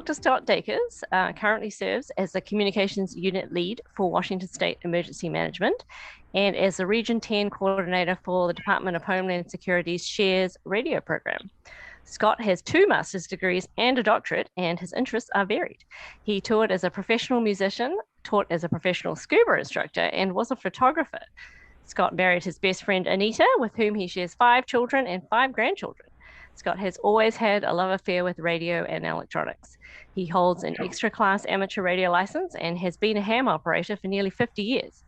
Dr. Scott Dakers currently serves as the Communications Unit Lead for Washington State Emergency Management and as the Region 10 Coordinator for the Department of Homeland Security's SHARES radio program. Scott has 2 master's degrees and a doctorate, and his interests are varied. He toured as a professional musician, taught as a professional scuba instructor, and was a photographer. Scott married his best friend Anita, with whom he shares 5 children and 5 grandchildren. Scott has always had a love affair with radio and electronics. He holds an extra class amateur radio license and has been a ham operator for nearly 50 years.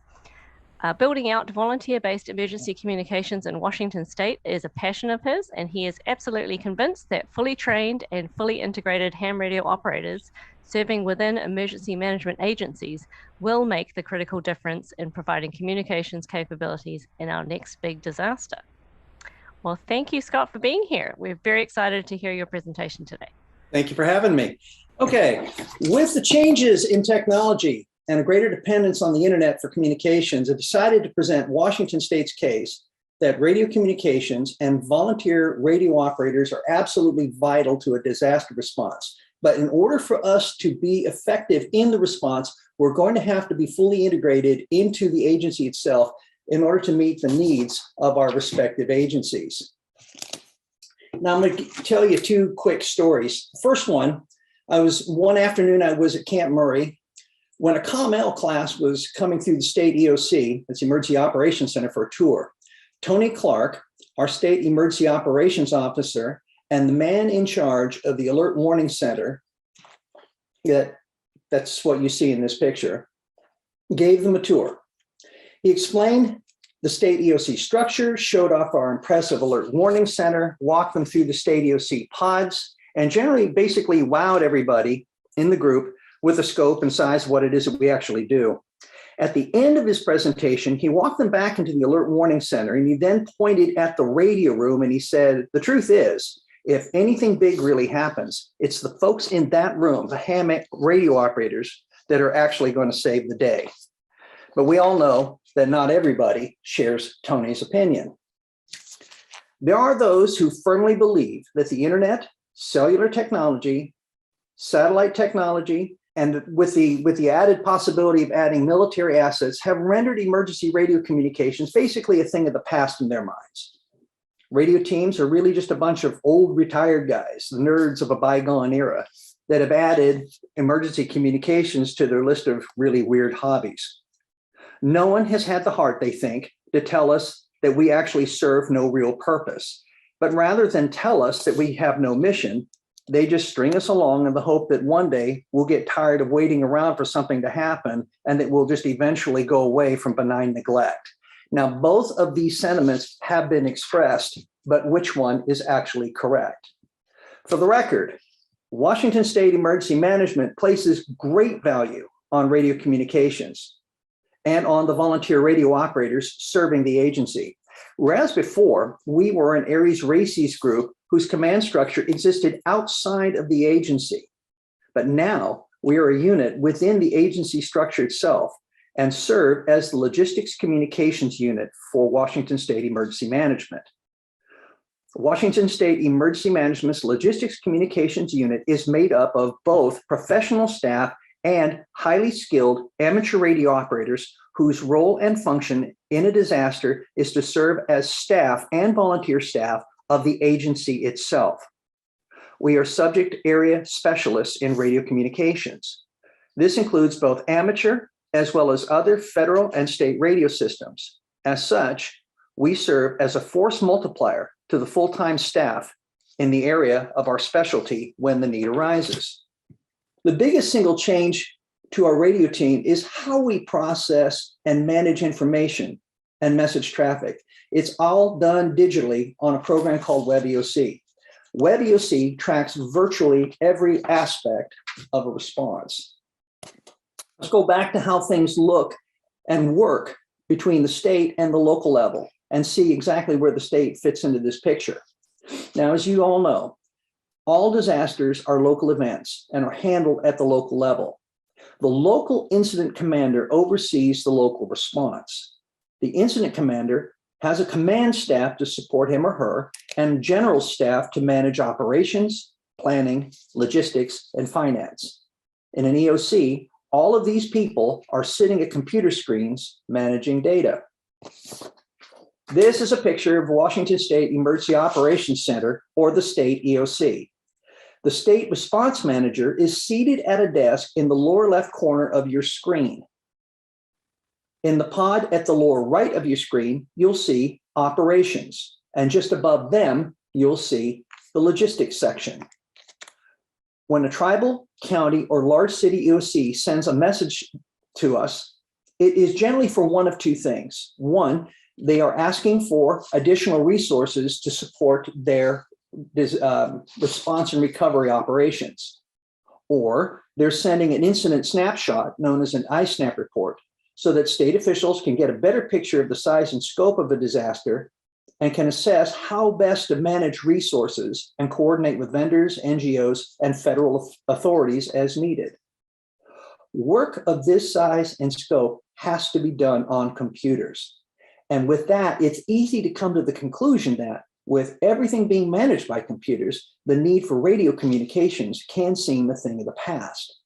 Building out volunteer-based emergency communications in Washington State is a passion of his, and he is absolutely convinced that fully trained and fully integrated ham radio operators serving within emergency management agencies will make the critical difference in providing communications capabilities in our next big disaster. Well, thank you, Scott, for being here. We're very excited to hear your presentation today. Thank you for having me. Okay, with the changes in technology and a greater dependence on the internet for communications, I decided to present Washington State's case that radio communications and volunteer radio operators are absolutely vital to a disaster response. But in order for us to be effective in the response, we're going to have to be fully integrated into the agency itself in order to meet the needs of our respective agencies. Now I'm going to tell you 2 quick stories. First one, one afternoon I was at Camp Murray when a COML class was coming through the State EOC, that's the Emergency Operations Center, for a tour. Tony Clark, our State Emergency Operations Officer, and the man in charge of the Alert Warning Center, that's what you see in this picture, gave them a tour. He explained the State EOC structure, showed off our impressive Alert Warning Center, walked them through the State EOC pods, and generally basically wowed everybody in the group with the scope and size of what it is that we actually do. At the end of his presentation, he walked them back into the Alert Warning Center, and he then pointed at the radio room and he said, the truth is, if anything big really happens, it's the folks in that room, the ham radio operators, that are actually going to save the day. But we all know that not everybody shares Tony's opinion. There are those who firmly believe that the internet, cellular technology, satellite technology, and with the added possibility of adding military assets have rendered emergency radio communications basically a thing of the past in their minds. Radio teams are really just a bunch of old retired guys, the nerds of a bygone era, that have added emergency communications to their list of really weird hobbies. No one has had the heart, they think, to tell us that we actually serve no real purpose. But rather than tell us that we have no mission, they just string us along in the hope that one day we'll get tired of waiting around for something to happen and that we'll just eventually go away from benign neglect. Now, both of these sentiments have been expressed, but which one is actually correct? For the record, Washington State Emergency Management places great value on radio communications and on the volunteer radio operators serving the agency. Whereas before, we were an Ares Races group whose command structure existed outside of the agency. But now we are a unit within the agency structure itself and serve as the Logistics Communications Unit for Washington State Emergency Management. Washington State Emergency Management's Logistics Communications Unit is made up of both professional staff and highly skilled amateur radio operators whose role and function in a disaster is to serve as staff and volunteer staff of the agency itself. We are subject area specialists in radio communications. This includes both amateur as well as other federal and state radio systems. As such, we serve as a force multiplier to the full-time staff in the area of our specialty when the need arises. The biggest single change to our radio team is how we process and manage information and message traffic. It's all done digitally on a program called WebEOC. WebEOC tracks virtually every aspect of a response. Let's go back to how things look and work between the state and the local level and see exactly where the state fits into this picture. Now, as you all know, all disasters are local events and are handled at the local level. The local incident commander oversees the local response. The incident commander has a command staff to support him or her and general staff to manage operations, planning, logistics, and finance. In an EOC, all of these people are sitting at computer screens managing data. This is a picture of Washington State Emergency Operations Center, or the State EOC. The State Response Manager is seated at a desk in the lower left corner of your screen. In the pod at the lower right of your screen, you'll see Operations, and just above them, you'll see the Logistics section. When a tribal, county, or large city EOC sends a message to us, it is generally for one of two things. One, they are asking for additional resources to support their response and recovery operations. Or they're sending an incident snapshot known as an ISNAP report so that state officials can get a better picture of the size and scope of a disaster and can assess how best to manage resources and coordinate with vendors, NGOs, and federal authorities as needed. Work of this size and scope has to be done on computers. And with that, it's easy to come to the conclusion that with everything being managed by computers, the need for radio communications can seem a thing of the past.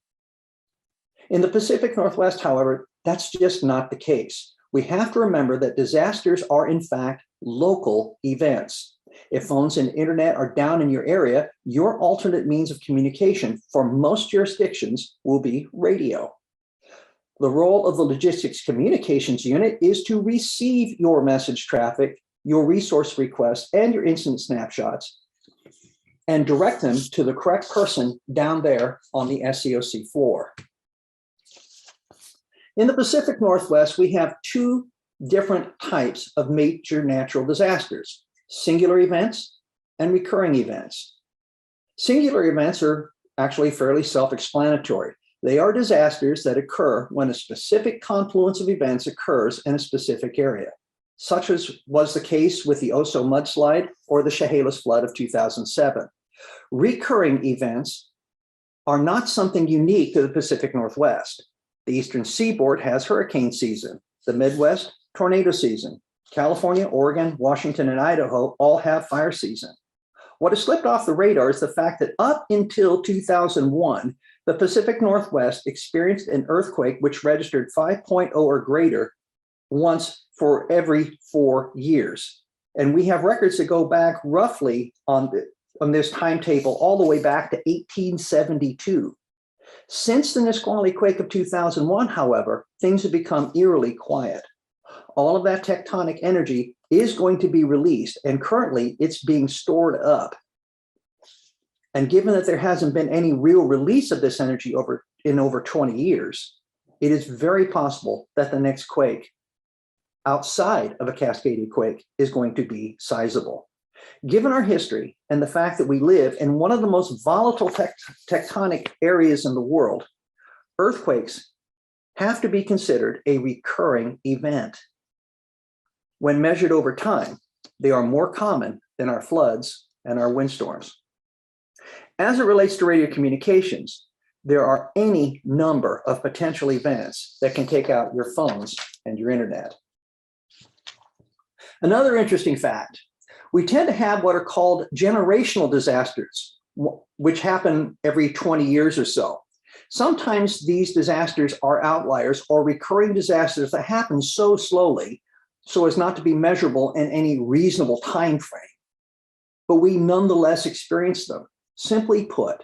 In the Pacific Northwest, however, that's just not the case. We have to remember that disasters are, in fact, local events. If phones and internet are down in your area, your alternate means of communication for most jurisdictions will be radio. The role of the Logistics Communications Unit is to receive your message traffic, your resource requests, and your incident snapshots, and direct them to the correct person down there on the SEOC floor. In the Pacific Northwest, we have two different types of major natural disasters: singular events and recurring events. Singular events are actually fairly self-explanatory. They are disasters that occur when a specific confluence of events occurs in a specific area, such as was the case with the Oso mudslide or the Chehalis flood of 2007. Recurring events are not something unique to the Pacific Northwest. The Eastern Seaboard has hurricane season, the Midwest, tornado season. California, Oregon, Washington, and Idaho all have fire season. What has slipped off the radar is the fact that up until 2001, the Pacific Northwest experienced an earthquake which registered 5.0 or greater once for every 4 years. And we have records that go back roughly on this timetable all the way back to 1872. Since the Nisqually quake of 2001, however, things have become eerily quiet. All of that tectonic energy is going to be released, and currently it's being stored up. And given that there hasn't been any real release of this energy in over 20 years, it is very possible that the next quake outside of a cascading quake is going to be sizable. Given our history and the fact that we live in one of the most volatile tectonic areas in the world, earthquakes have to be considered a recurring event. When measured over time, they are more common than our floods and our windstorms. As it relates to radio communications, there are any number of potential events that can take out your phones and your internet. Another interesting fact, we tend to have what are called generational disasters, which happen every 20 years or so. Sometimes these disasters are outliers or recurring disasters that happen so slowly so as not to be measurable in any reasonable time frame. But we nonetheless experience them. Simply put,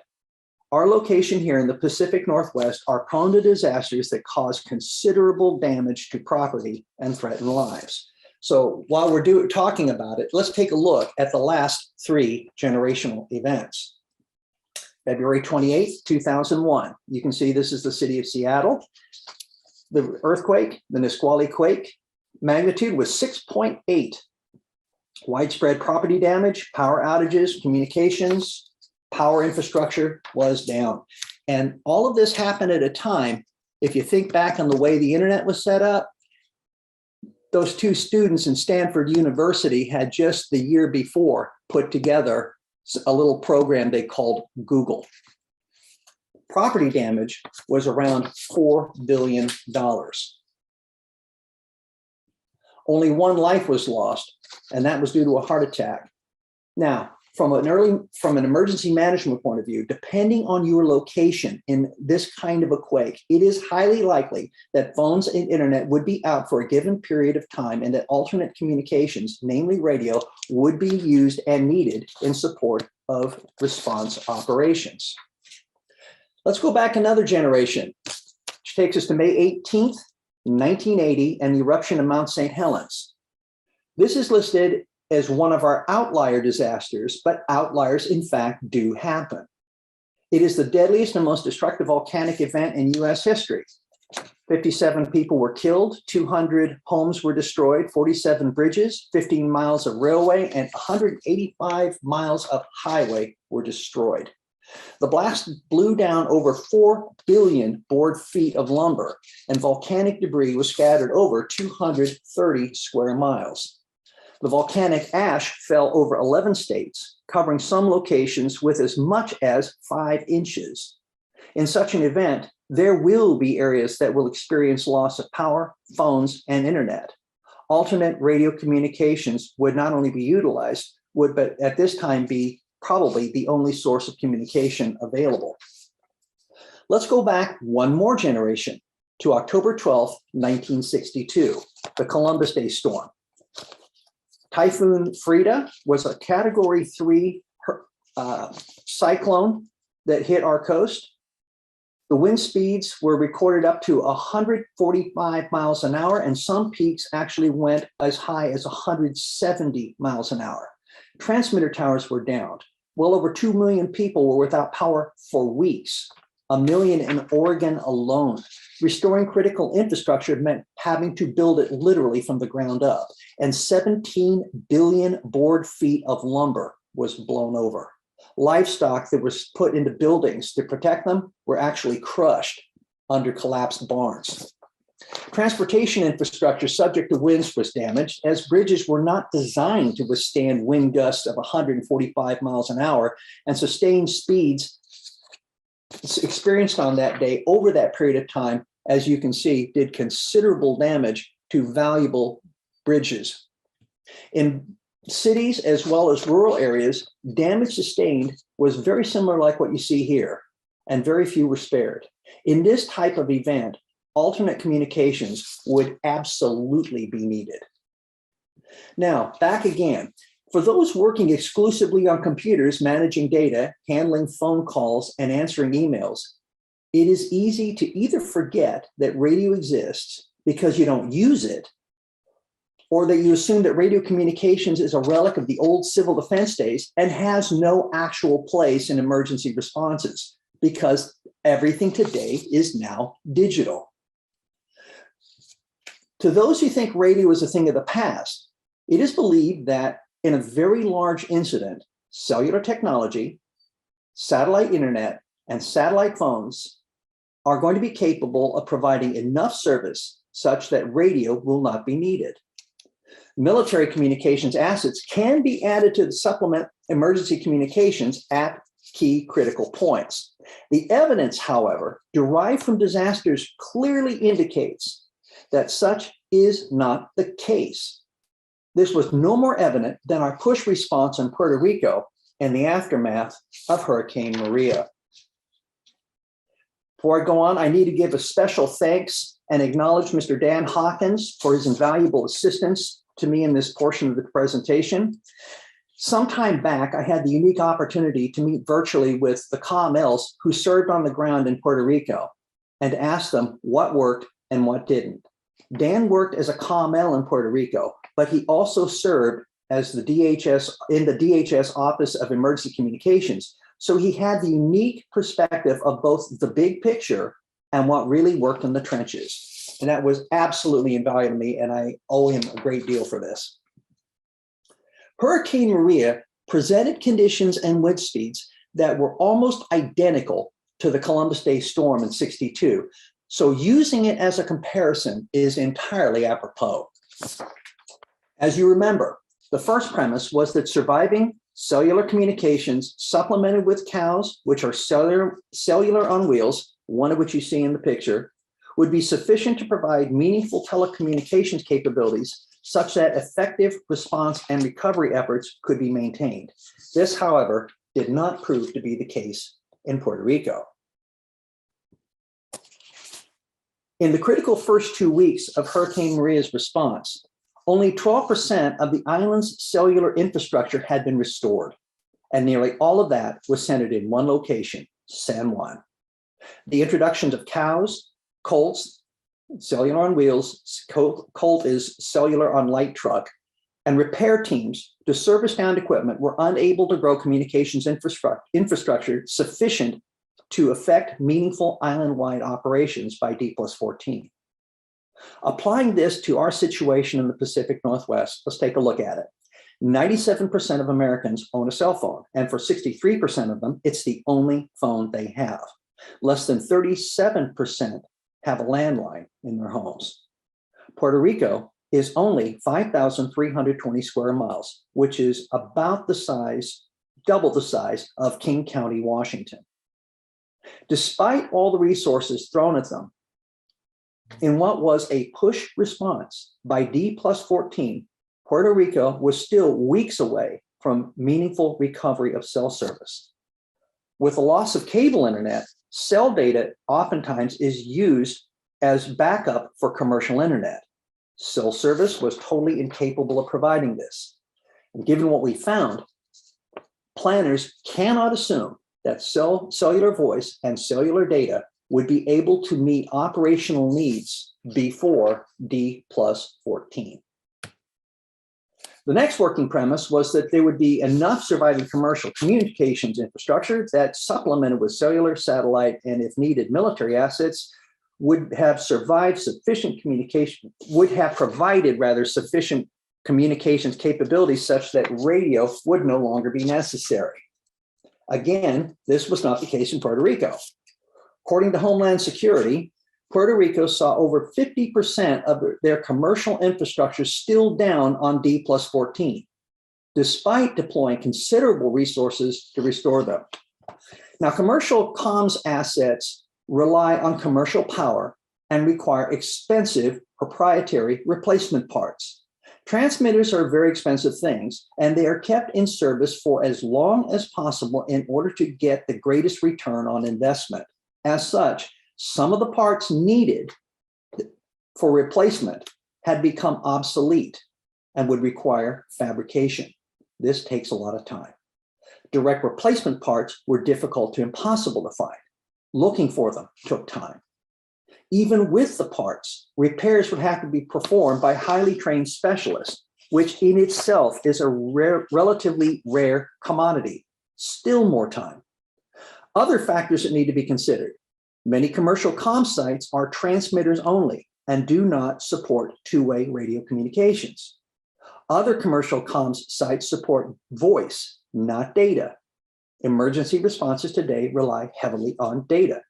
our location here in the Pacific Northwest are prone to disasters that cause considerable damage to property and threaten lives. So while we're talking about it, let's take a look at the last 3 generational events. February 28th, 2001. You can see this is the city of Seattle. The earthquake, the Nisqually quake, magnitude was 6.8. Widespread property damage, power outages, communications, power infrastructure was down. And all of this happened at a time, if you think back on the way the internet was set up, those 2 students in Stanford University had just the year before put together a little program they called Google. Property damage was around $4 billion. Only 1 life was lost, and that was due to a heart attack. Now, From an emergency management point of view, depending on your location in this kind of a quake, it is highly likely that phones and internet would be out for a given period of time and that alternate communications, namely radio, would be used and needed in support of response operations. Let's go back another generation, which takes us to May 18th, 1980, and the eruption of Mount St. Helens. This is listed as one of our outlier disasters, but outliers in fact do happen. It is the deadliest and most destructive volcanic event in US history. 57 people were killed, 200 homes were destroyed, 47 bridges, 15 miles of railway, and 185 miles of highway were destroyed. The blast blew down over 4 billion board feet of lumber, and volcanic debris was scattered over 230 square miles. The volcanic ash fell over 11 states, covering some locations with as much as 5 inches. In such an event, there will be areas that will experience loss of power, phones, and internet. Alternate radio communications would not only be utilized, but at this time be probably the only source of communication available. Let's go back one more generation to October 12th, 1962, the Columbus Day storm. Typhoon Frida was a Category 3 cyclone that hit our coast. The wind speeds were recorded up to 145 miles an hour, and some peaks actually went as high as 170 miles an hour. Transmitter towers were downed. Well over 2 million people were without power for weeks, 1 million in Oregon alone. Restoring critical infrastructure meant having to build it literally from the ground up, and 17 billion board feet of lumber was blown over. Livestock that was put into buildings to protect them were actually crushed under collapsed barns. Transportation infrastructure subject to winds was damaged, as bridges were not designed to withstand wind gusts of 145 miles an hour, and sustained speeds experienced on that day over that period of time, as you can see, did considerable damage to valuable bridges. In cities as well as rural areas, damage sustained was very similar like what you see here, and very few were spared. In this type of event, alternate communications would absolutely be needed. Now, back again. For those working exclusively on computers, managing data, handling phone calls, and answering emails, it is easy to either forget that radio exists because you don't use it, or that you assume that radio communications is a relic of the old civil defense days and has no actual place in emergency responses, because everything today is now digital. To those who think radio is a thing of the past, it is believed that in a very large incident, cellular technology, satellite internet, and satellite phones are going to be capable of providing enough service such that radio will not be needed. Military communications assets can be added to supplement emergency communications at key critical points. The evidence, however, derived from disasters clearly indicates that such is not the case. This was no more evident than our push response in Puerto Rico and the aftermath of Hurricane Maria. Before I go on, I need to give a special thanks and acknowledge Mr. Dan Hawkins for his invaluable assistance to me in this portion of the presentation. Some time back, I had the unique opportunity to meet virtually with the COMLs who served on the ground in Puerto Rico and ask them what worked and what didn't. Dan worked as a COML in Puerto Rico, but he also served as the DHS Office of Emergency Communications. So he had the unique perspective of both the big picture and what really worked in the trenches. And that was absolutely invaluable to me, and I owe him a great deal for this. Hurricane Maria presented conditions and wind speeds that were almost identical to the Columbus Day storm in '62. So using it as a comparison is entirely apropos. As you remember, the first premise was that surviving cellular communications supplemented with cows, which are cellular on wheels, one of which you see in the picture, would be sufficient to provide meaningful telecommunications capabilities such that effective response and recovery efforts could be maintained. This, however, did not prove to be the case in Puerto Rico. In the critical first 2 weeks of Hurricane Maria's response, only 12% of the island's cellular infrastructure had been restored, and nearly all of that was centered in one location, San Juan. The introductions of cows, colts, cellular on wheels, colt is cellular on light truck, and repair teams to service downed equipment were unable to grow communications infrastructure sufficient to affect meaningful island-wide operations by D+14. Applying this to our situation in the Pacific Northwest, let's take a look at it. 97% of Americans own a cell phone, and for 63% of them, it's the only phone they have. Less than 37% have a landline in their homes. Puerto Rico is only 5,320 square miles, which is about the size, double the size of King County, Washington. Despite all the resources thrown at them, in what was a push response by D+14, Puerto Rico was still weeks away from meaningful recovery of cell service. With the loss of cable internet, cell data oftentimes is used as backup for commercial internet. Cell service was totally incapable of providing this. And given what we found, planners cannot assume that cellular voice and cellular data would be able to meet operational needs before D+14. The next working premise was that there would be enough surviving commercial communications infrastructure that, supplemented with cellular, satellite, and if needed, military assets, would have survived sufficient communication, would have provided rather sufficient communications capabilities such that radio would no longer be necessary. Again, this was not the case in Puerto Rico. According to Homeland Security, Puerto Rico saw over 50% of their commercial infrastructure still down on D+14, despite deploying considerable resources to restore them. Now, commercial comms assets rely on commercial power and require expensive proprietary replacement parts. Transmitters are very expensive things, and they are kept in service for as long as possible in order to get the greatest return on investment. As such, some of the parts needed for replacement had become obsolete and would require fabrication. This takes a lot of time. Direct replacement parts were difficult to impossible to find. Looking for them took time. Even with the parts, repairs would have to be performed by highly trained specialists, which in itself is a relatively rare commodity. Still more time. Other factors that need to be considered. Many commercial comm sites are transmitters only and do not support two-way radio communications. Other commercial comms sites support voice, not data. Emergency responses today rely heavily on data.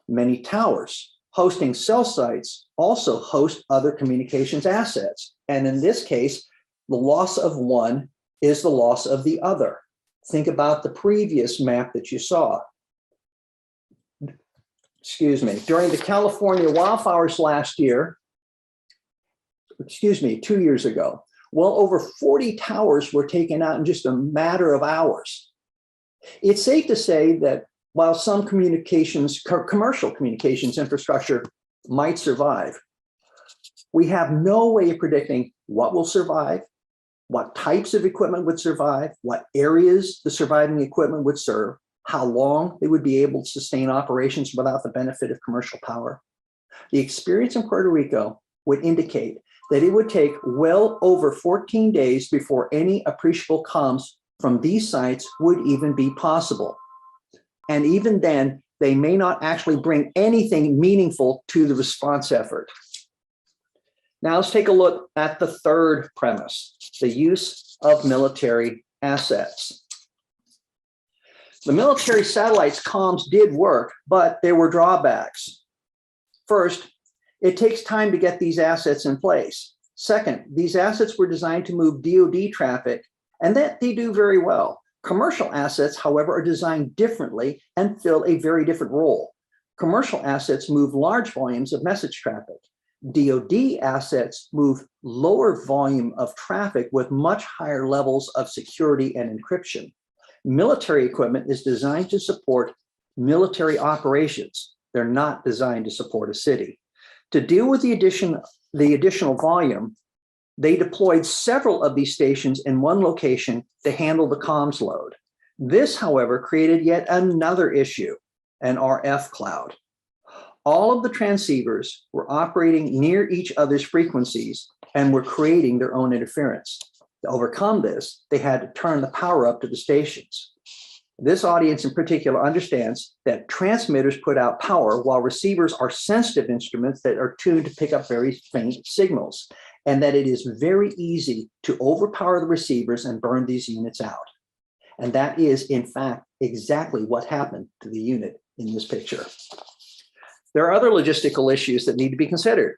Many towers hosting cell sites also host other communications assets. And in this case, the loss of one is the loss of the other. Think about the previous map that you saw. During the California wildfires last year, 2 years ago, well over 40 towers were taken out in just a matter of hours. It's safe to say that while some commercial communications infrastructure might survive, we have no way of predicting what will survive, what types of equipment would survive, what areas the surviving equipment would serve, how long they would be able to sustain operations without the benefit of commercial power. The experience in Puerto Rico would indicate that it would take well over 14 days before any appreciable comms from these sites would even be possible. And even then, they may not actually bring anything meaningful to the response effort. Now let's take a look at the third premise, the use of military assets. The military satellites comms did work, but there were drawbacks. First, it takes time to get these assets in place. Second, these assets were designed to move DoD traffic, and that they do very well. Commercial assets, however, are designed differently and fill a very different role. Commercial assets move large volumes of message traffic. DoD assets move lower volume of traffic with much higher levels of security and encryption. Military equipment is designed to support military operations. They're not designed to support a city. To deal with the additional volume, they deployed several of these stations in one location to handle the comms load. This, however, created yet another issue, an RF cloud. All of the transceivers were operating near each other's frequencies and were creating their own interference. To overcome this, they had to turn the power up to the stations. This audience in particular understands that transmitters put out power while receivers are sensitive instruments that are tuned to pick up very faint signals, and that it is very easy to overpower the receivers and burn these units out. And that is, in fact, exactly what happened to the unit in this picture. There are other logistical issues that need to be considered.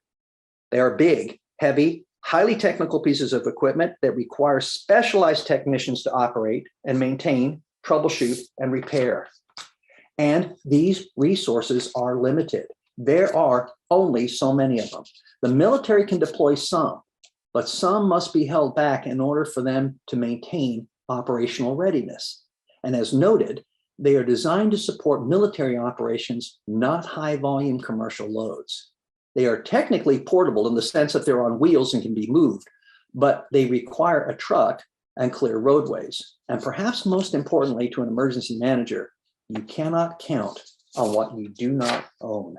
They are big, heavy, highly technical pieces of equipment that require specialized technicians to operate and maintain, troubleshoot, and repair. And these resources are limited. There are only so many of them. The military can deploy some, but some must be held back in order for them to maintain operational readiness. And as noted, they are designed to support military operations, not high volume commercial loads. They are technically portable in the sense that they're on wheels and can be moved, but they require a truck and clear roadways. And perhaps most importantly to an emergency manager, you cannot count on what you do not own.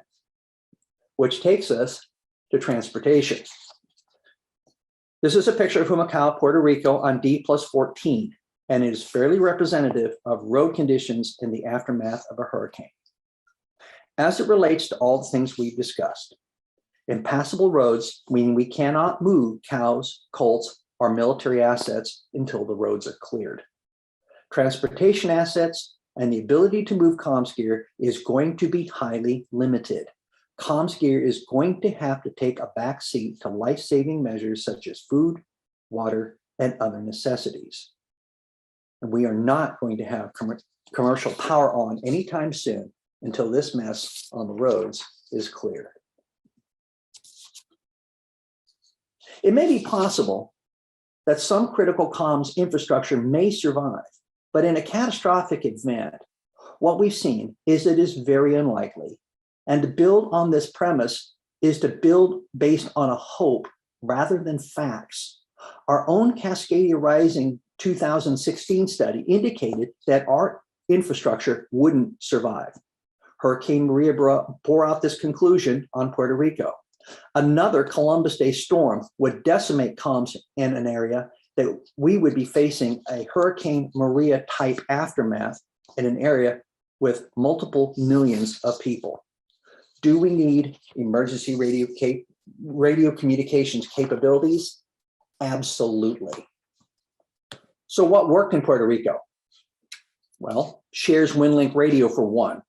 Which takes us to transportation. This is a picture of Humacao, Puerto Rico on D+14, and it is fairly representative of road conditions in the aftermath of a hurricane. As it relates to all the things we've discussed, impassable roads mean we cannot move cows, colts, or military assets until the roads are cleared. Transportation assets and the ability to move comms gear is going to be highly limited. Comms gear is going to have to take a back seat to life-saving measures such as food, water, and other necessities. And we are not going to have commercial power on anytime soon until this mess on the roads is cleared. It may be possible that some critical comms infrastructure may survive, but in a catastrophic event, what we've seen is it is very unlikely. And to build on this premise is to build based on a hope rather than facts. Our own Cascadia Rising 2016 study indicated that our infrastructure wouldn't survive. Hurricane Maria bore out this conclusion on Puerto Rico. Another Columbus Day storm would decimate comms in an area that we would be facing a Hurricane Maria type aftermath in an area with multiple millions of people. Do we need emergency radio communications capabilities? Absolutely. So what worked in Puerto Rico? Well, shares Winlink Radio for one.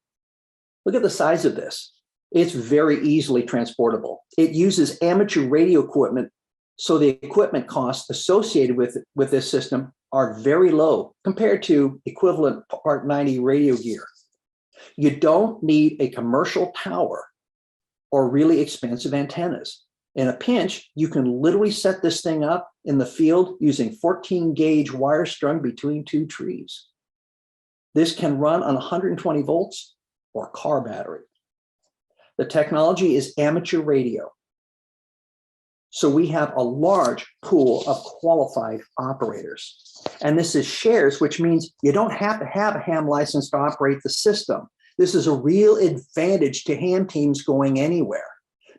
Look at the size of this. It's very easily transportable. It uses amateur radio equipment, so the equipment costs associated with this system are very low compared to equivalent Part 90 radio gear. You don't need a commercial tower or really expensive antennas. In a pinch, you can literally set this thing up in the field using 14 gauge wire strung between two trees. This can run on 120 volts or car battery. The technology is amateur radio. So we have a large pool of qualified operators. And this is shares, which means you don't have to have a ham license to operate the system. This is a real advantage to ham teams going anywhere,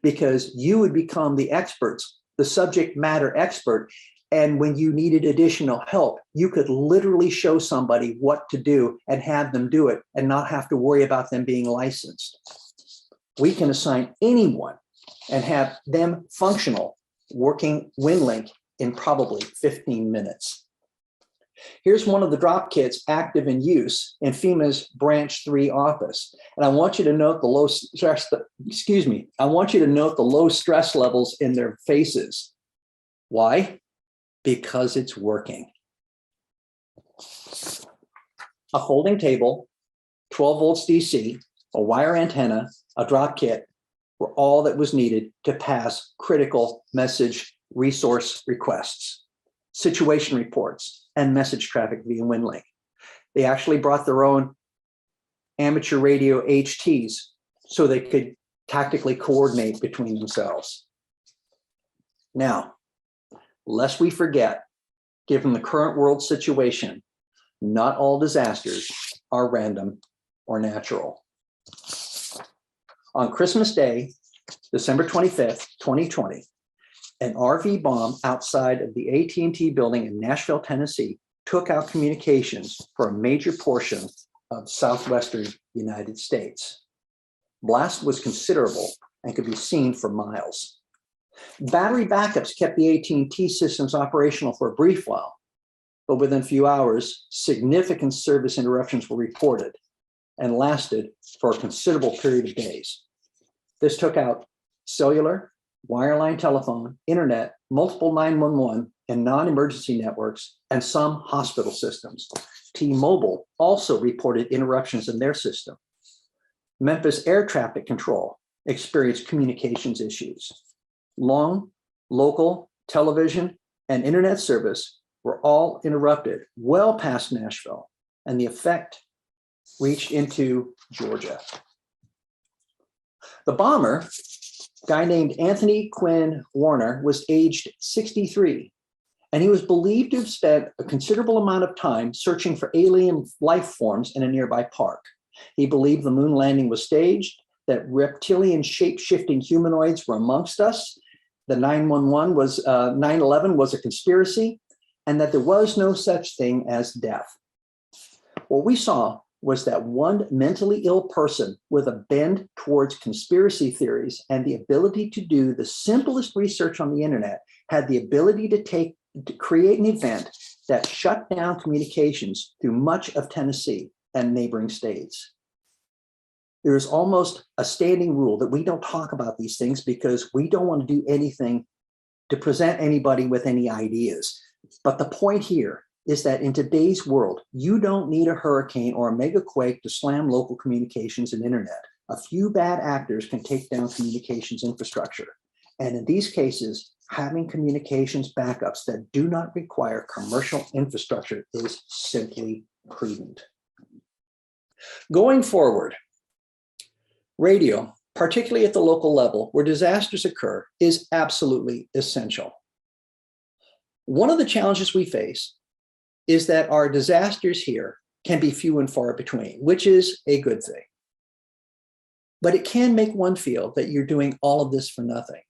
because you would become the experts, the subject matter expert. And when you needed additional help, you could literally show somebody what to do and have them do it and not have to worry about them being licensed. We can assign anyone and have them functional, working Winlink in probably 15 minutes. Here's one of the drop kits active in use in FEMA's Branch 3 office. And I want you to note the low stress, I want you to note the low stress levels in their faces. Why? Because it's working. A folding table, 12 volts DC, a wire antenna, a drop kit, were all that was needed to pass critical message resource requests, situation reports, and message traffic via Winlink. They actually brought their own amateur radio HTs so they could tactically coordinate between themselves. Now, lest we forget, given the current world situation, not all disasters are random or natural. On Christmas Day, December 25th, 2020, an RV bomb outside of the AT&T building in Nashville, Tennessee, took out communications for a major portion of southwestern United States. Blast was considerable and could be seen for miles. Battery backups kept the AT&T systems operational for a brief while, but within a few hours, significant service interruptions were reported and lasted for a considerable period of days. This took out cellular, wireline telephone, internet, multiple 911 and non-emergency networks, and some hospital systems. T-Mobile also reported interruptions in their system. Memphis Air Traffic Control experienced communications issues. Long, local, television, and internet service were all interrupted well past Nashville, and the effect reached into Georgia. The bomber, a guy named Anthony Quinn Warner, was aged 63, and he was believed to have spent a considerable amount of time searching for alien life forms in a nearby park. He believed the moon landing was staged, that reptilian shape-shifting humanoids were amongst us, the 9/11 was a conspiracy, and that there was no such thing as death. What we saw was that one mentally ill person with a bend towards conspiracy theories and the ability to do the simplest research on the internet had the ability to create an event that shut down communications through much of Tennessee and neighboring states. There is almost a standing rule that we don't talk about these things because we don't want to do anything to present anybody with any ideas. But the point here is that in today's world, you don't need a hurricane or a mega quake to slam local communications and internet. A few bad actors can take down communications infrastructure. And in these cases, having communications backups that do not require commercial infrastructure is simply prudent. Going forward, radio, particularly at the local level where disasters occur, is absolutely essential. One of the challenges we face is that our disasters here can be few and far between, which is a good thing. But it can make one feel that you're doing all of this for nothing.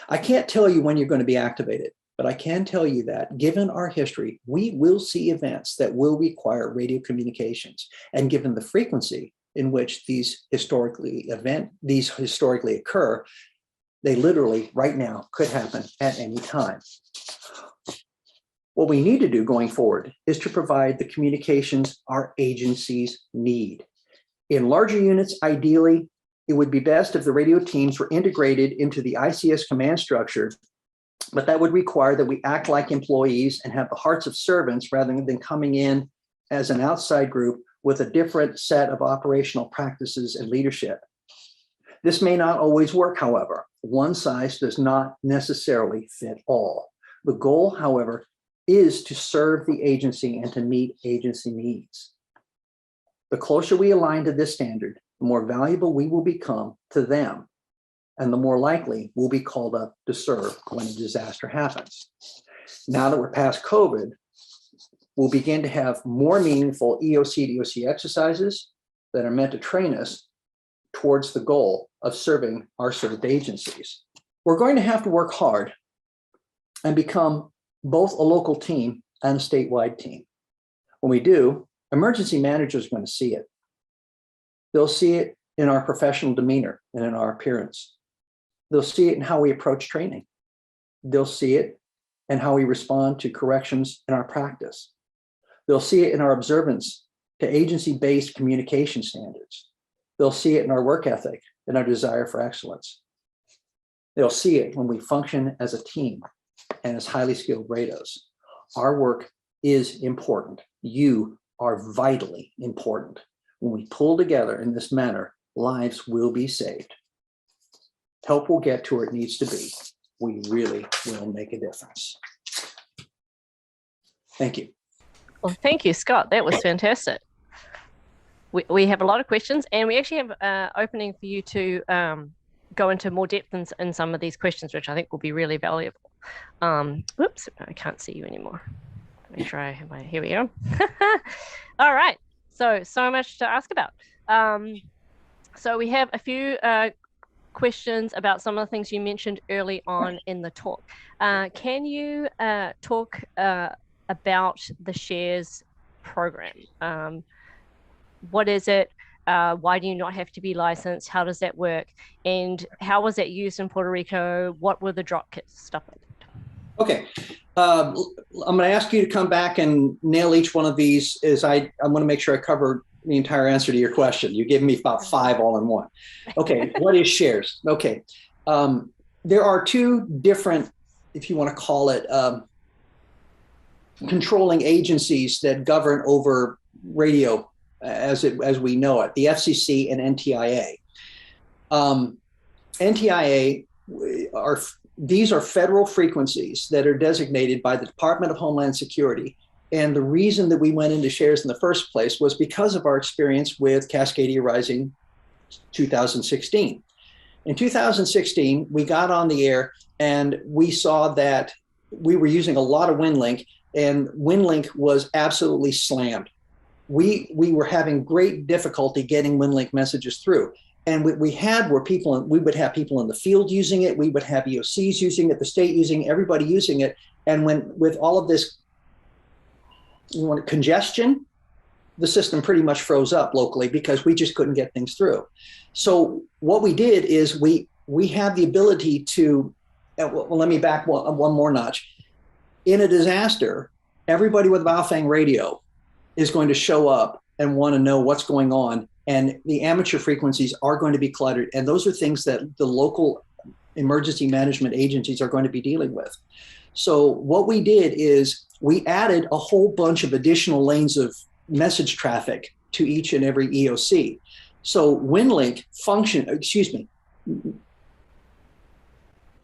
I can't tell you when you're going to be activated, but I can tell you that given our history, we will see events that will require radio communications. And given the frequency in which these historically occur, they literally right now could happen at any time. What we need to do going forward is to provide the communications our agencies need. In larger units, ideally, it would be best if the radio teams were integrated into the ICS command structure, but that would require that we act like employees and have the hearts of servants rather than coming in as an outside group with a different set of operational practices and leadership. This may not always work, however. One size does not necessarily fit all. The goal, however, is to serve the agency and to meet agency needs. The closer we align to this standard, the more valuable we will become to them, and the more likely we'll be called up to serve when a disaster happens. Now that we're past COVID, we'll begin to have more meaningful EOC to EOC exercises that are meant to train us towards the goal of serving our served agencies. We're going to have to work hard and become both a local team and a statewide team. When we do, emergency managers are going to see it. They'll see it in our professional demeanor and in our appearance. They'll see it in how we approach training. They'll see it in how we respond to corrections in our practice. They'll see it in our observance to agency-based communication standards. They'll see it in our work ethic and our desire for excellence. They'll see it when we function as a team and as highly skilled rados. Our work is important. You are vitally important. When we pull together in this manner, lives will be saved. help will get to where it needs to be. We really will make a difference. Thank you. Well, thank you, Scott. That was fantastic. We have a lot of questions, and we actually have an opening for you to go into more depth in some of these questions, which I think will be really valuable. Whoops, I can't see you anymore. Make sure I have my, here we go. All right, so much to ask about. So we have a few questions about some of the things you mentioned early on in the talk. Can you talk about the shares program? What is it? Why do you not have to be licensed? How does that work? And how was that used in Puerto Rico? What were the drop kits, stuff like that? Okay. I'm going to ask you to come back and nail each one of these as I want to make sure I cover the entire answer to your question. You gave me about 5 all in one. Okay. What is shares? Okay. There are 2 different, if you want to call it, controlling agencies that govern over radio as we know it, the FCC and NTIA. NTIA these are federal frequencies that are designated by the Department of Homeland Security. And the reason that we went into shares in the first place was because of our experience with Cascadia Rising 2016. In 2016, we got on the air and we saw that we were using a lot of Winlink, and Winlink was absolutely slammed. We were having great difficulty getting Winlink messages through. And what we had were we would have people in the field using it. We would have EOCs using it, the state using it, everybody using it. And with all of this congestion, the system pretty much froze up locally because we just couldn't get things through. So what we did is we have the ability to, well, let me back one more notch. In a disaster, everybody with Baofeng radio is going to show up and want to know what's going on. And the amateur frequencies are going to be cluttered. And those are things that the local emergency management agencies are going to be dealing with. So what we did is we added a whole bunch of additional lanes of message traffic to each and every EOC. So Winlink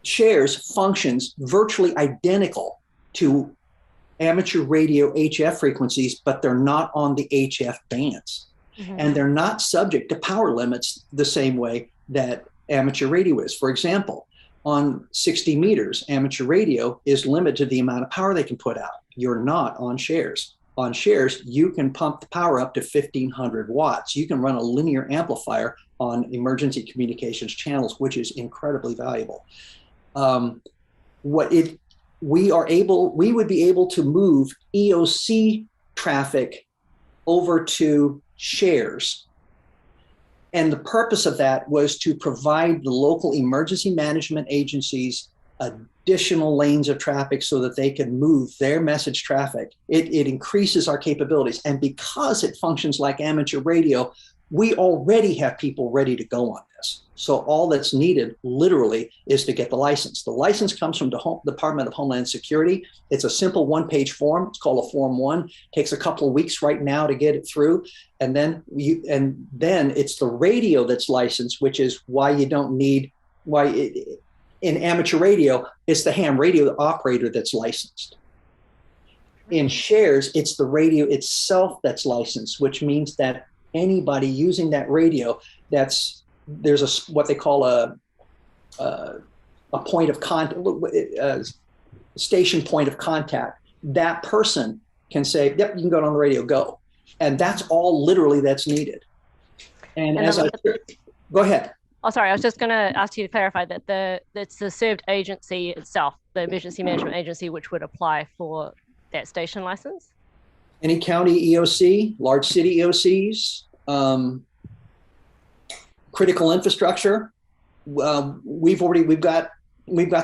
shares functions virtually identical to amateur radio HF frequencies, but they're not on the HF bands. Mm-hmm. And they're not subject to power limits the same way that amateur radio is. For example, on 60 meters, amateur radio is limited to the amount of power they can put out. You're not on shares. On shares, you can pump the power up to 1,500 watts. You can run a linear amplifier on emergency communications channels, which is incredibly valuable. We would be able to move EOC traffic over to shares. And the purpose of that was to provide the local emergency management agencies additional lanes of traffic so that they can move their message traffic. It increases our capabilities. And because it functions like amateur radio, we already have people ready to go on this. So all that's needed literally is to get the license. The license comes from the Department of Homeland Security. It's a simple 1-page form. It's called a Form 1. Takes a couple of weeks right now to get it through. And then it's the radio that's licensed, which is why you don't need, in amateur radio, it's the ham radio operator that's licensed. In shares, it's the radio itself that's licensed, which means that anybody using that radio, there's what they call a point of contact, station point of contact. That person can say, "Yep, you can go on the radio, go," and that's all literally that's needed. And go ahead. Oh, sorry. I was just going to ask you to clarify that it's the served agency itself, the emergency management agency, which would apply for that station license. Any county EOC, large city EOCs, critical infrastructure. We've got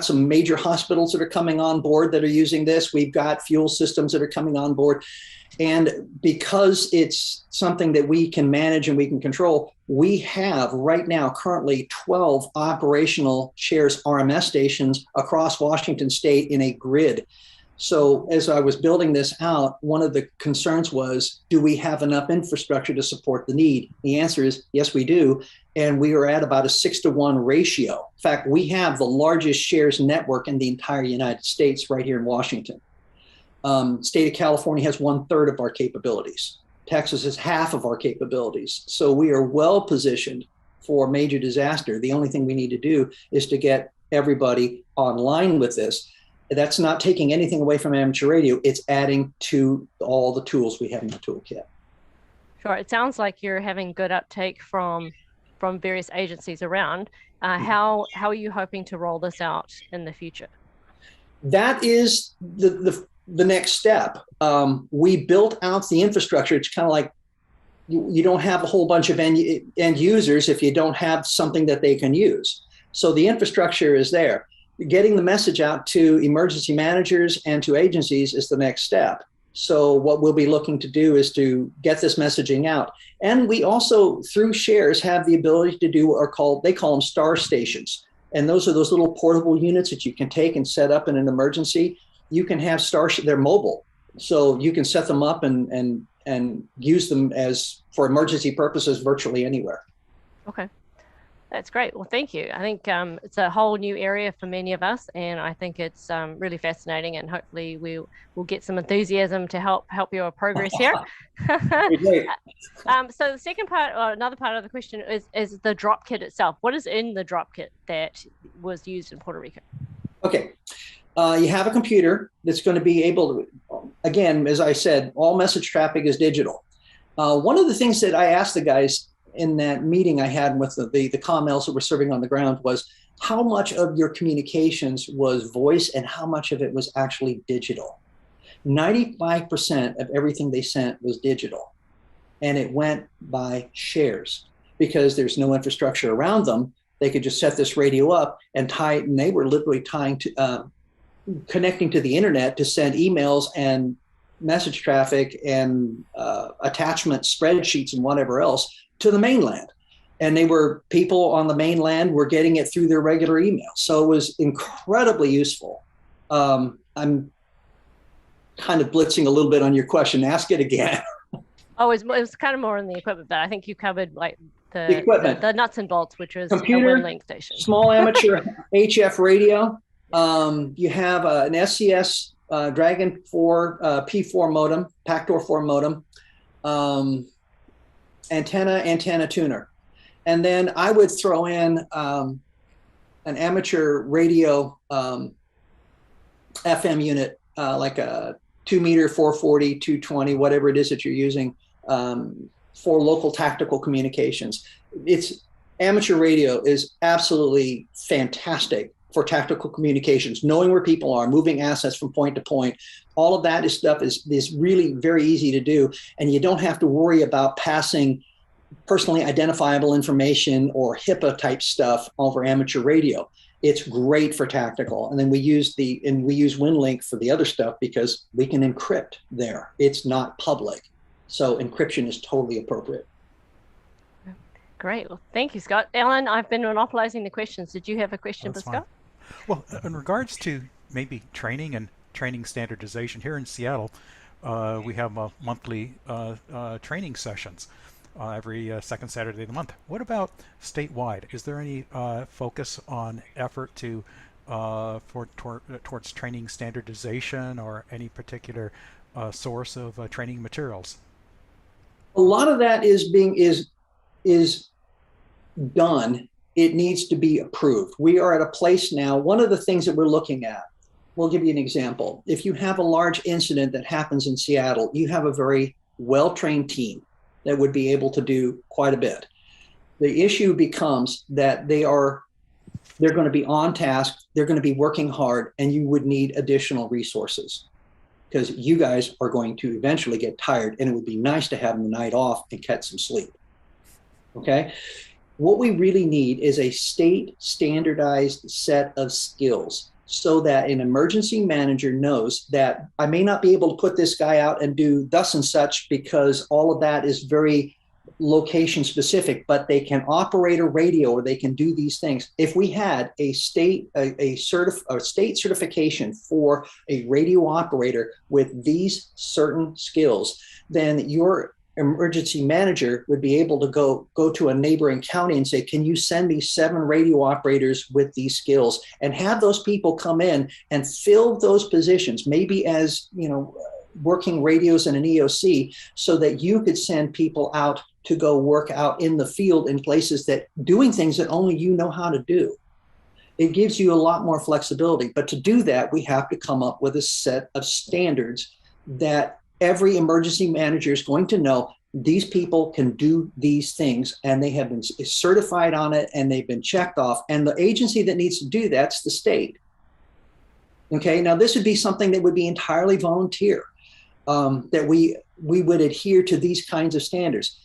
some major hospitals that are coming on board that are using this. We've got fuel systems that are coming on board. And because it's something that we can manage and we can control, we have right now currently 12 operational shares RMS stations across Washington state in a grid. So as I was building this out, one of the concerns was, do we have enough infrastructure to support the need? The answer is yes, we do. And we are at about a 6-to-1 ratio. In fact, we have the largest shares network in the entire United States right here in Washington. State of California has 1/3 of our capabilities. Texas has half of our capabilities. So we are well positioned for major disaster. The only thing we need to do is to get everybody online with this. That's not taking anything away from amateur radio. It's adding to all the tools we have in the toolkit. Sure. It sounds like you're having good uptake from various agencies around. How are you hoping to roll this out in the future? That is the next step. We built out the infrastructure. It's kind of like you don't have a whole bunch of end users if you don't have something that they can use. So the infrastructure is there. Getting the message out to emergency managers and to agencies is the next step. So what we'll be looking to do is to get this messaging out. And we also, through shares, have the ability to do what are called, they call them star stations. And those are those little portable units that you can take and set up in an emergency. You can have they're mobile. So you can set them up and use them as for emergency purposes virtually anywhere. Okay. That's great. Well, thank you. I think it's a whole new area for many of us, and I think it's really fascinating. And hopefully, we'll get some enthusiasm to help your progress here. So the second part, or another part of the question, is the drop kit itself. What is in the drop kit that was used in Puerto Rico? Okay, you have a computer that's going to be able to. Again, as I said, all message traffic is digital. One of the things that I asked the guys in that meeting I had with the COMLs that were serving on the ground was, how much of your communications was voice and how much of it was actually digital? 95% of everything they sent was digital, and it went by shares because there's no infrastructure around them. They could just set this radio up and tie it, and they were literally connecting to the internet to send emails and message traffic and attachment spreadsheets and whatever else to the mainland. And people on the mainland were getting it through their regular email. So it was incredibly useful. I'm kind of blitzing a little bit on your question. Ask it again. Oh, it was kind of more on the equipment, but I think you covered like the equipment, the nuts and bolts, which was computer, a Winlink station. Small amateur HF radio. You have an SCS Dragon 4 P4 modem, Pactor 4 modem. Antenna tuner. And then I would throw in an amateur radio FM unit, like a 2-meter, 440, 220, whatever it is that you're using for local tactical communications. Amateur radio is absolutely fantastic for tactical communications, knowing where people are, moving assets from point to point. All of that is really very easy to do. And you don't have to worry about passing personally identifiable information or HIPAA type stuff over amateur radio. It's great for tactical. And then we use Winlink for the other stuff because we can encrypt there. It's not public. So encryption is totally appropriate. Great. Well, thank you, Scott. Alan, I've been monopolizing the questions. Did you have a question for Scott? Well, in regards to maybe training and training standardization, here in Seattle, we have monthly training sessions every second Saturday of the month. What about statewide? Is there any focus on effort towards training standardization or any particular source of training materials? A lot of that is done. It needs to be approved. We are at a place now. One of the things that we're looking at, we'll give you an example. If you have a large incident that happens in Seattle, you have a very well-trained team that would be able to do quite a bit. The issue becomes that they're going to be on task, they're going to be working hard, and you would need additional resources because you guys are going to eventually get tired, and it would be nice to have the night off and catch some sleep. Okay? What we really need is a state standardized set of skills so that an emergency manager knows that I may not be able to put this guy out and do thus and such because all of that is very location specific, but they can operate a radio or they can do these things. If we had a state certification for a radio operator with these certain skills, then your emergency manager would be able to go to a neighboring county and say, can you send me 7 radio operators with these skills, and have those people come in and fill those positions, maybe as, working radios in an EOC, so that you could send people out to go work out in the field in places that doing things that only you know how to do. It gives you a lot more flexibility. But to do that, we have to come up with a set of standards that every emergency manager is going to know these people can do these things, and they have been certified on it, and they've been checked off. And the agency that needs to do that's the state. Okay, now this would be something that would be entirely volunteer, that we would adhere to these kinds of standards.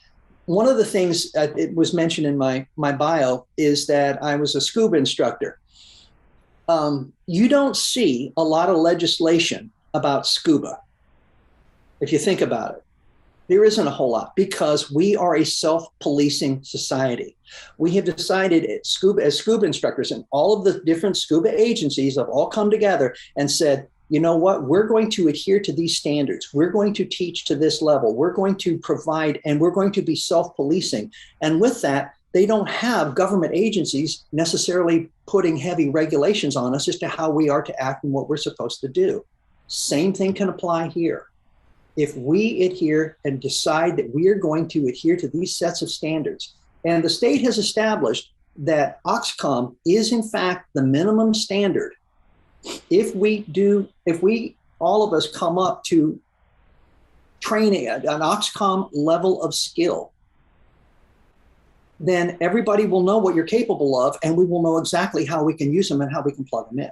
One of the things it was mentioned in my bio is that I was a scuba instructor. You don't see a lot of legislation about scuba. If you think about it, there isn't a whole lot, because we are a self-policing society. We have decided as scuba instructors, and all of the different scuba agencies have all come together and said, you know what, we're going to adhere to these standards. We're going to teach to this level. We're going to provide, and we're going to be self-policing. And with that, they don't have government agencies necessarily putting heavy regulations on us as to how we are to act and what we're supposed to do. Same thing can apply here. If we adhere and decide that we are going to adhere to these sets of standards, and the state has established that OXCOM is in fact the minimum standard. If all of us come up to training at an OXCOM level of skill, then everybody will know what you're capable of, and we will know exactly how we can use them and how we can plug them in.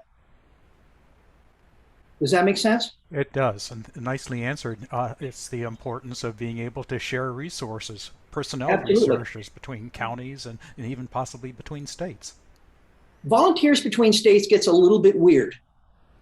Does that make sense? It does, and nicely answered. It's the importance of being able to share resources, personnel Absolutely. resources between counties and even possibly between states. Volunteers between states gets a little bit weird.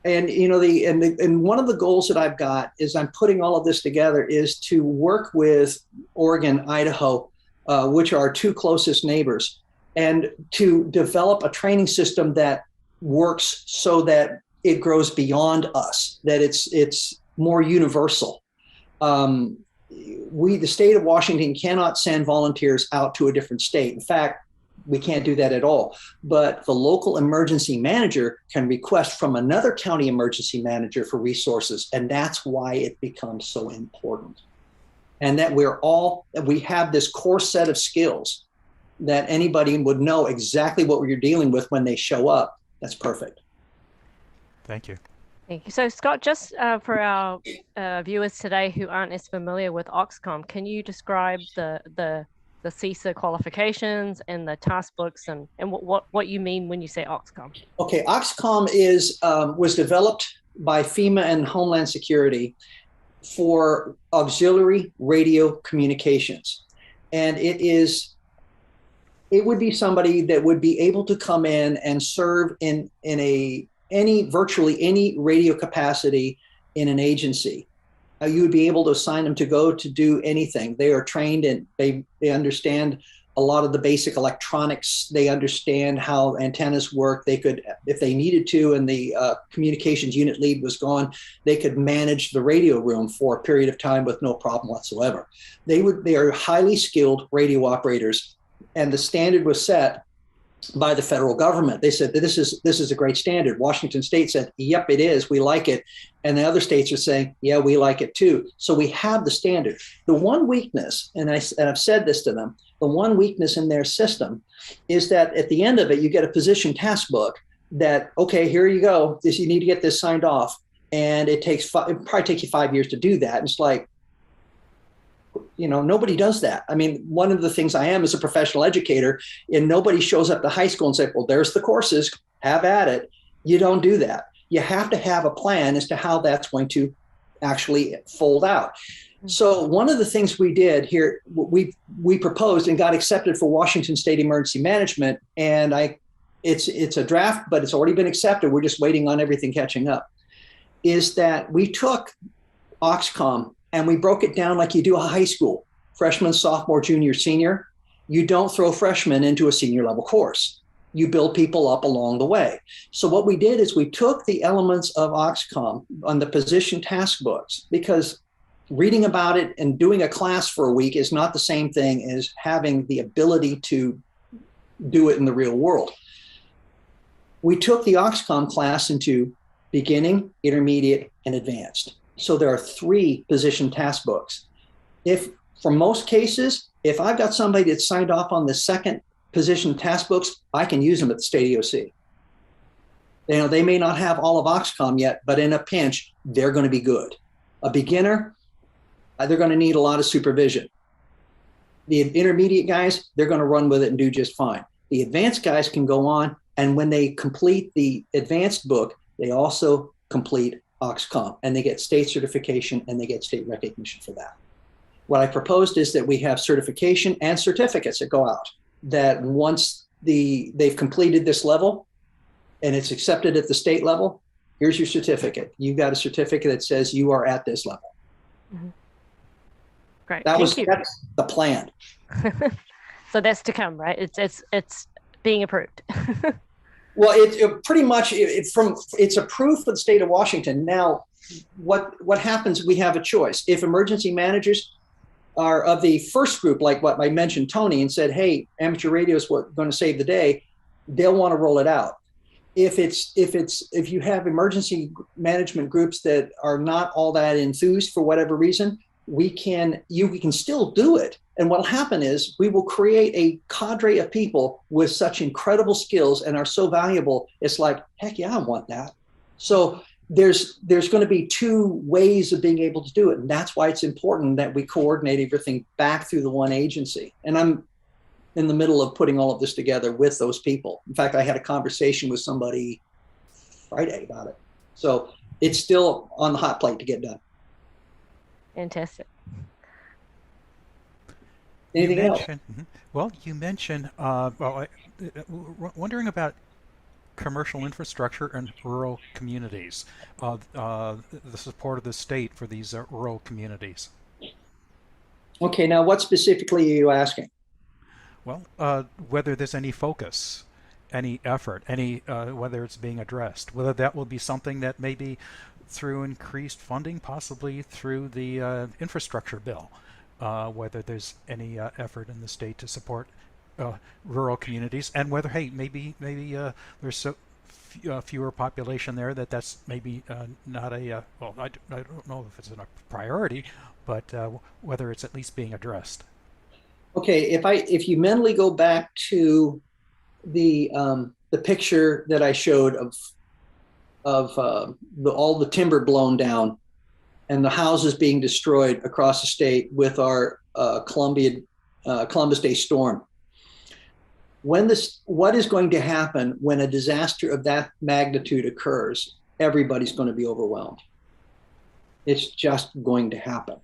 And and one of the goals that I've got is I'm putting all of this together is to work with Oregon, Idaho, which are our 2 closest neighbors, and to develop a training system that works so that it grows beyond us, that it's more universal. The state of Washington cannot send volunteers out to a different state. In fact, we can't do that at all. But the local emergency manager can request from another county emergency manager for resources. And that's why it becomes so important. And that we have this core set of skills that anybody would know exactly what you're dealing with when they show up. That's perfect. Thank you. Thank you. So Scott, just for our viewers today who aren't as familiar with OXCOM, can you describe the CISA qualifications and the task books and what you mean when you say OXCOM? Okay, OXCOM was developed by FEMA and Homeland Security for auxiliary radio communications. And it would be somebody that would be able to come in and serve in virtually any radio capacity in an agency. You would be able to assign them to go to do anything. They are trained and they understand a lot of the basic electronics. They understand how antennas work. They could, if they needed to, and the communications unit lead was gone, they could manage the radio room for a period of time with no problem whatsoever. They are highly skilled radio operators, and the standard was set by the federal government. They said that this is a great standard. Washington State said, yep, it is. We like it. And the other states are saying, yeah, we like it too. So we have the standard. The one weakness, and I've said this to them, the one weakness in their system is that at the end of it, you get a position task book that, okay, here you go. You need to get this signed off. And it probably takes you 5 years to do that. And it's like, nobody does that. I mean, one of the things I am is a professional educator, and nobody shows up to high school and say, well, there's the courses, have at it. You don't do that. You have to have a plan as to how that's going to actually fold out. So one of the things we did here, we proposed and got accepted for Washington State Emergency Management, and it's a draft, but it's already been accepted. We're just waiting on everything catching up, is that we took OXCOM and we broke it down like you do a high school freshman, sophomore, junior, senior, you don't throw freshmen into a senior level course. You build people up along the way. So what we did is we took the elements of OXCOM on the position task books, because reading about it and doing a class for a week is not the same thing as having the ability to do it in the real world. We took the OXCOM class into beginning, intermediate, and advanced. So there are 3 position task books. If, for most cases, if I've got somebody that's signed off on the second position task books, I can use them at the State EOC. You know, they may not have all of OXCOM yet, but in a pinch, they're going to be good. A beginner, they're going to need a lot of supervision. The intermediate guys, they're going to run with it and do just fine. The advanced guys can go on, and when they complete the advanced book, they also complete OXCOM, and they get state certification and they get state recognition for that. What I proposed is that we have certification and certificates that go out, that once they've completed this level and it's accepted at the state level, here's your certificate. You've got a certificate that says you are at this level. Mm-hmm. Great. That's the plan. So that's to come, right? It's being approved. Well, it pretty much it's approved for the state of Washington. Now, what happens? We have a choice. If emergency managers are of the first group, like what I mentioned, Tony, and said, "Hey, amateur radio is what's going to save the day," they'll want to roll it out. If you have emergency management groups that are not all that enthused for whatever reason, we can still do it. And what'll happen is we will create a cadre of people with such incredible skills and are so valuable. It's like, heck yeah, I want that. So there's going to be 2 ways of being able to do it. And that's why it's important that we coordinate everything back through the one agency. And I'm in the middle of putting all of this together with those people. In fact, I had a conversation with somebody Friday about it. So it's still on the hot plate to get done. Fantastic. Anything else? Well, you mentioned, wondering about commercial infrastructure in rural communities, the support of the state for these rural communities. Okay, now what specifically are you asking? Well, whether there's any focus, any effort, whether it's being addressed, whether that will be something that maybe through increased funding, possibly through the infrastructure bill, whether there's any effort in the state to support rural communities, and whether, hey, maybe there's so fewer population there that's maybe not a well, I don't know if it's a priority, but whether it's at least being addressed. Okay, if you mentally go back to the picture that I showed of all the timber blown down and the houses being destroyed across the state with our Columbus Day storm. What is going to happen when a disaster of that magnitude occurs? Everybody's going to be overwhelmed. It's just going to happen.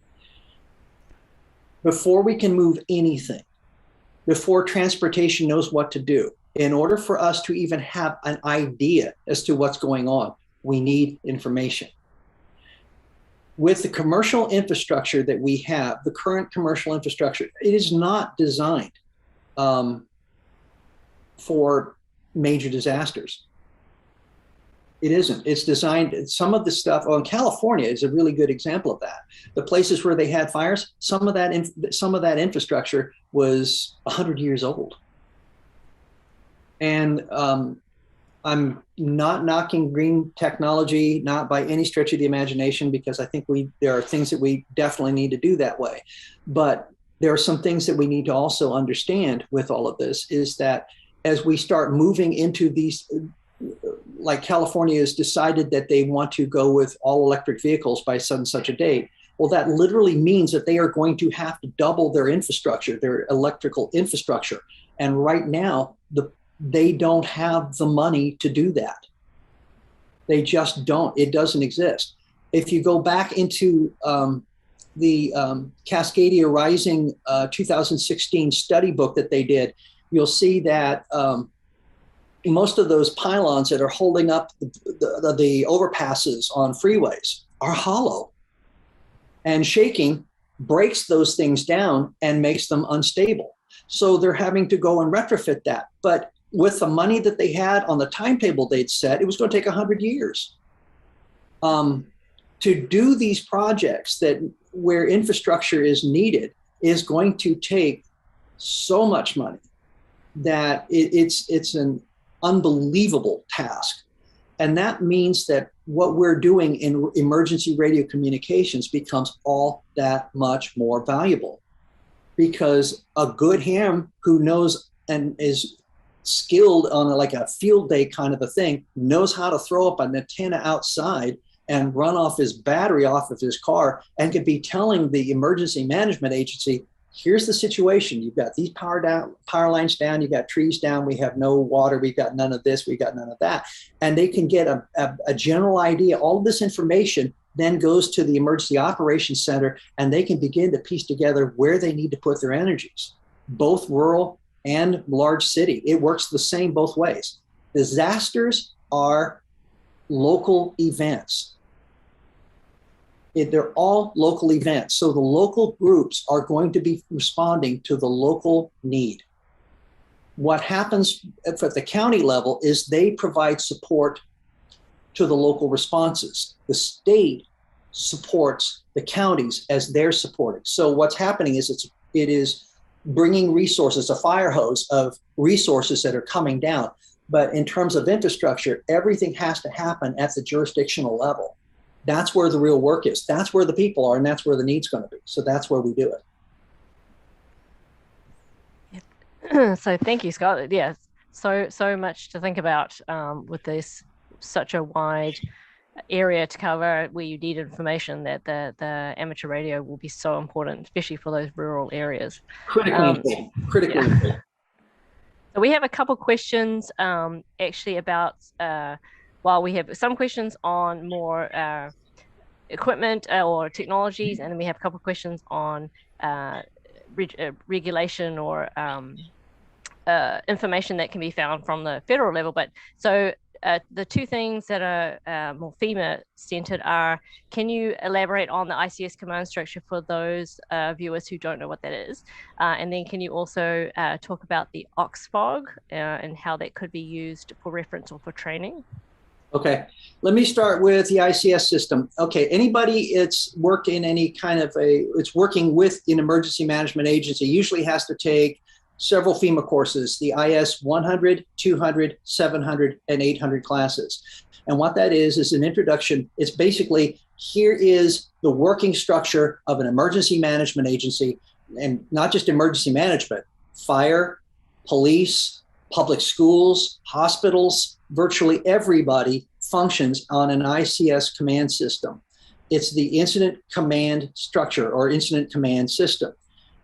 Before we can move anything, before transportation knows what to do, in order for us to even have an idea as to what's going on, we need information. With the commercial infrastructure that we have, the current commercial infrastructure, it is not designed for major disasters. It isn't. It's designed, some of the stuff, California is a really good example of that. The places where they had fires, some of that infrastructure was 100 years old. And I'm not knocking green technology, not by any stretch of the imagination, because I think there are things that we definitely need to do that way. But there are some things that we need to also understand with all of this, is that as we start moving into these, like California has decided that they want to go with all electric vehicles by such a date. Well, that literally means that they are going to have to double their infrastructure, their electrical infrastructure. And right now, they don't have the money to do that. They just don't. It doesn't exist. If you go back into the Cascadia Rising 2016 study book that they did, you'll see that most of those pylons that are holding up the overpasses on freeways are hollow and shaking breaks those things down and makes them unstable. So they're having to go and retrofit that. But with the money that they had on the timetable they'd set, it was going to take 100 years. To do these projects where infrastructure is needed is going to take so much money that it's an unbelievable task. And that means that what we're doing in emergency radio communications becomes all that much more valuable, because a good ham who knows and is skilled on like a field day kind of a thing knows how to throw up an antenna outside and run off his battery off of his car, and could be telling the emergency management agency, here's the situation. You've got these power lines down, you've got trees down, we have no water, we've got none of this, we've got none of that. And they can get a general idea. All of this information then goes to the emergency operations center, and they can begin to piece together where they need to put their energies, both rural and large city. It works the same both ways. Disasters are local events. They're all local events. So the local groups are going to be responding to the local need. What happens at the county level is they provide support to the local responses. The state supports the counties as they're supporting. So what's happening is it is bringing resources, a fire hose of resources that are coming down. But in terms of infrastructure, everything has to happen at the jurisdictional level. That's where the real work is. That's where the people are, and that's where the need's going to be. So that's where we do it. So thank you, Scott. Yeah, so much to think about with this, such a wide area to cover where you need information, that the amateur radio will be so important, especially for those rural areas. Critically important. So we have a couple questions actually about, while we have some questions on more equipment or technologies, and then we have a couple of questions on regulation or information that can be found from the federal level. But so the two things that are more FEMA centered are, can you elaborate on the ICS command structure for those viewers who don't know what that is? And then can you also talk about the OXFOG and how that could be used for reference or for training? Okay, let me start with the ICS system. Okay, anybody it's worked in any kind of it's working with an emergency management agency usually has to take several FEMA courses, the IS 100, 200, 700, and 800 classes. And what that is an introduction. It's basically, here is the working structure of an emergency management agency, and not just emergency management, fire, police, public schools, hospitals, virtually everybody functions on an ICS command system. It's the incident command structure or incident command system.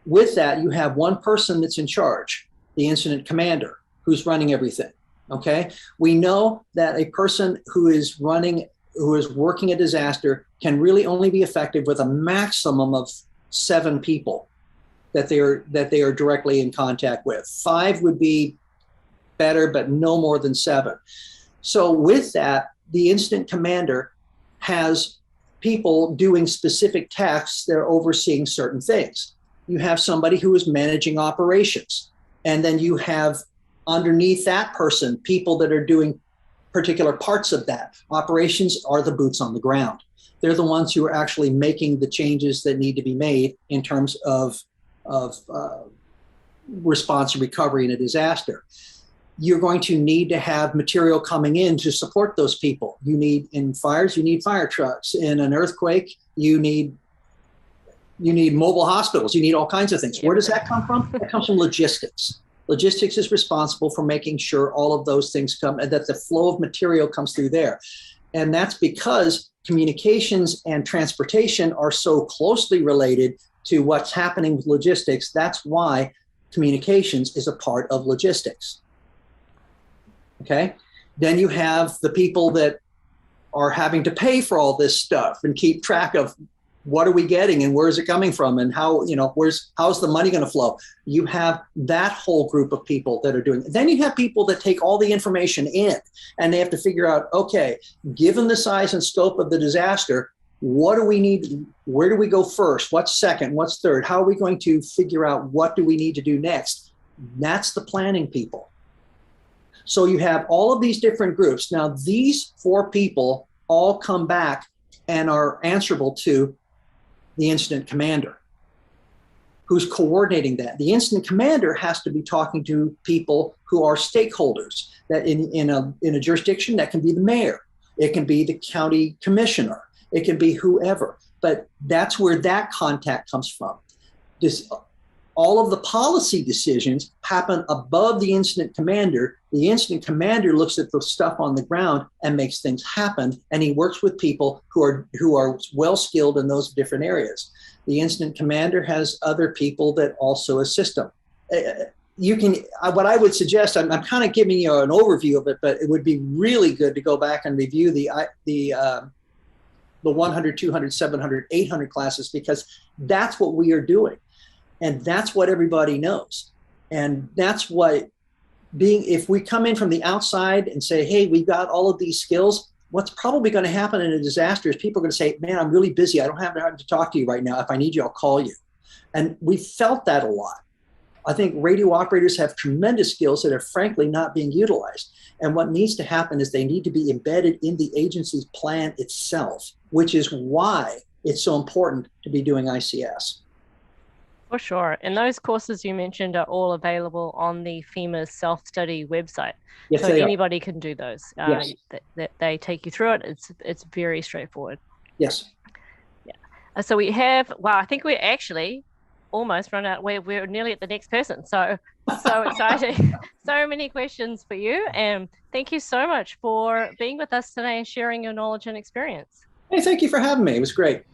With that, you have one person that's in charge, the incident commander, who's running everything, okay? We know that a person who is working a disaster can really only be effective with a maximum of 7 people that they are directly in contact with. 5 would be better, but no more than 7. So with that, the incident commander has people doing specific tasks that are overseeing certain things. You have somebody who is managing operations, and then you have underneath that person people that are doing particular parts of that. Operations are the boots on the ground. They're the ones who are actually making the changes that need to be made in terms of response and recovery in a disaster. You're going to need to have material coming in to support those people. You need, in fires, you need fire trucks. In an earthquake, you need mobile hospitals. You need all kinds of things. Where does that come from? It comes from logistics. Logistics is responsible for making sure all of those things come, and that the flow of material comes through there. And that's because communications and transportation are so closely related to what's happening with logistics. That's why communications is a part of logistics. Okay, then you have the people that are having to pay for all this stuff and keep track of what are we getting and where is it coming from and how, how's the money going to flow. You have that whole group of people that are doing it. Then you have people that take all the information in and they have to figure out, okay, given the size and scope of the disaster, What do we need? Where do we go first? What's second? What's third? How are we going to figure out what do we need to do next? That's the planning people. So you have all of these different groups. Now, these 4 people all come back and are answerable to the incident commander, who's coordinating that. The incident commander has to be talking to people who are stakeholders. That in a jurisdiction, that can be the mayor, it can be the county commissioner, it can be whoever. But that's where that contact comes from. All of the policy decisions happen above the incident commander. The incident commander looks at the stuff on the ground and makes things happen, and he works with people who are well skilled in those different areas. The incident commander has other people that also assist him. What I would suggest, I'm kind of giving you an overview of it, but it would be really good to go back and review the 100, 200, 700, 800 classes, because that's what we are doing. And that's what everybody knows. And that's what if we come in from the outside and say, hey, we've got all of these skills, what's probably going to happen in a disaster is people are going to say, man, I'm really busy. I don't have time to talk to you right now. If I need you, I'll call you. And we felt that a lot. I think radio operators have tremendous skills that are frankly not being utilized. And what needs to happen is they need to be embedded in the agency's plan itself, which is why it's so important to be doing ICS. For sure. And those courses you mentioned are all available on the FEMA's self-study website. Yes, so anybody can do those. Yes. They take you through it. It's very straightforward. Yes. Yeah. So we have, well, I think we're actually almost run out. We're nearly at the next person. So exciting. So many questions for you. And thank you so much for being with us today and sharing your knowledge and experience. Hey, thank you for having me. It was great.